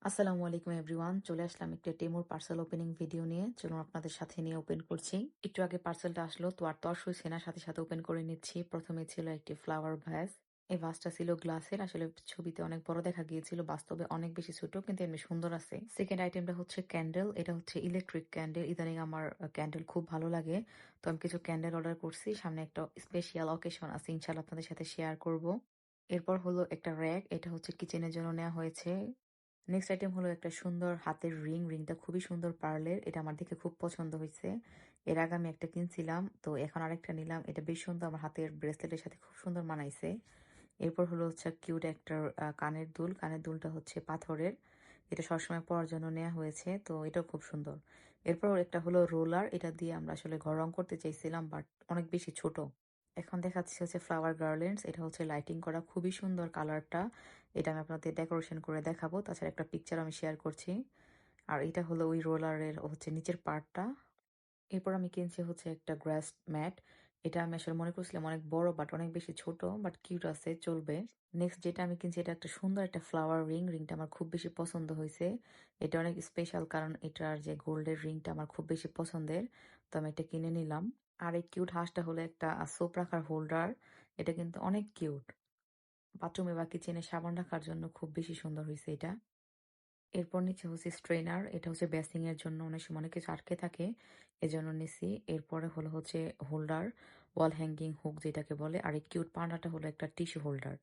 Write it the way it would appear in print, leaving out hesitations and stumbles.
আসসালামু আলাইকুম এভরিওয়ান। চলে আসলাম একটা টেমুর পার্সেল ওপেনিং ভিডিও নিয়ে। চলুন আপনাদের সাথে নিয়ে ওপেন করছি। একটু আগে পার্সেলটা আসলো তো আর তর সইছে না, সাথে সাথে ওপেন করে নিচ্ছি। প্রথমে ছিল একটি ফ্লাওয়ার ভাস। এই ভাসটা ছিল গ্লাসের। আসলে ছবিতে অনেক বড় দেখা গিয়েছিল, বাস্তবে অনেক বেশি ছোট, কিন্তু এমনি সুন্দর আছে। সেকেন্ড আইটেমটা হচ্ছে ক্যান্ডেল। এটা হচ্ছে ইলেকট্রিক ক্যান্ডেল। ইদানিং আমার ক্যান্ডেল খুব ভালো লাগে, তো আমি কিছু ক্যান্ডেল অর্ডার করছি। সামনে একটা স্পেশাল অকেশন আছে, ইনশাল্লাহ আপনাদের সাথে শেয়ার করব। এরপর হলো একটা র্যাক। এটা হচ্ছে কিচেনের জন্য নেওয়া হয়েছে। নেক্সট আইটেম হলো একটা সুন্দর হাতের রিং। রিংটা খুবই সুন্দর পার্লের। এটা আমার দেখে খুব পছন্দ হয়েছে। এর আগে আমি একটা কিনছিলাম, তো এখন আরেকটা নিলাম। এটা বেশ সুন্দর, আমার হাতের ব্রেসলেটের সাথে খুব সুন্দর মানাইছে। এরপর হলো হচ্ছে কিউট একটা কানের দুল। কানের দুলটা হচ্ছে পাথরের। এটা সবসময় পরার জন্য নেওয়া হয়েছে, তো এটাও খুব সুন্দর। এরপর একটা হলো রোলার। এটা দিয়ে আমরা আসলে ঘর রং করতে চাইছিলাম, বাট অনেক বেশি ছোট। এখন দেখাচ্ছি হচ্ছে ফ্লাওয়ার গার্ল্যান্ডস। এটা হচ্ছে লাইটিং করা, খুবই সুন্দর কালারটা। এটা আমি আপনাদের ডেকোরেশন করে দেখাবো। তাছাড়া একটা পিকচার আমি শেয়ার করছি। আর এটা হলো ওই রোলারের হচ্ছে নিচের পার্টটা। এরপর আমি কিনছি হচ্ছে একটা গ্রাস ম্যাট। এটা আমি আসলে মনে করছিলাম অনেক বড়, বাট অনেক বেশি ছোট, বাট কিউট আছে, চলবে। নেক্সট যেটা আমি কিনছি, এটা একটা সুন্দর একটা ফ্লাওয়ার রিং। রিংটা আমার খুব বেশি পছন্দ হয়েছে। এটা অনেক স্পেশাল, কারণ এটার যে গোল্ডের রিংটা আমার খুব বেশি পছন্দের, তো আমি এটা কিনে নিলাম। আর এই কিউট হাঁসটা হলো একটা সোপ রাখার হোল্ডার। এটা কিন্তু অনেক কিউট। বাথরুমে বা কিচেনে সাবান রাখার জন্য খুব বেশি সুন্দর হয়েছে এটা। এরপর নিচে হচ্ছে স্ট্রেনার। এটা হচ্ছে বেসিং এর জন্য, অনেক সময় অনেক কিছু আটকে থাকে, এজন্য নিছি। এরপরে হলো হচ্ছে হোল্ডার, ওয়াল হ্যাঙ্গিং হুক যেটাকে বলে। আর এই কিউট পান্ডাটা হলো একটা টিস্যু হোল্ডার।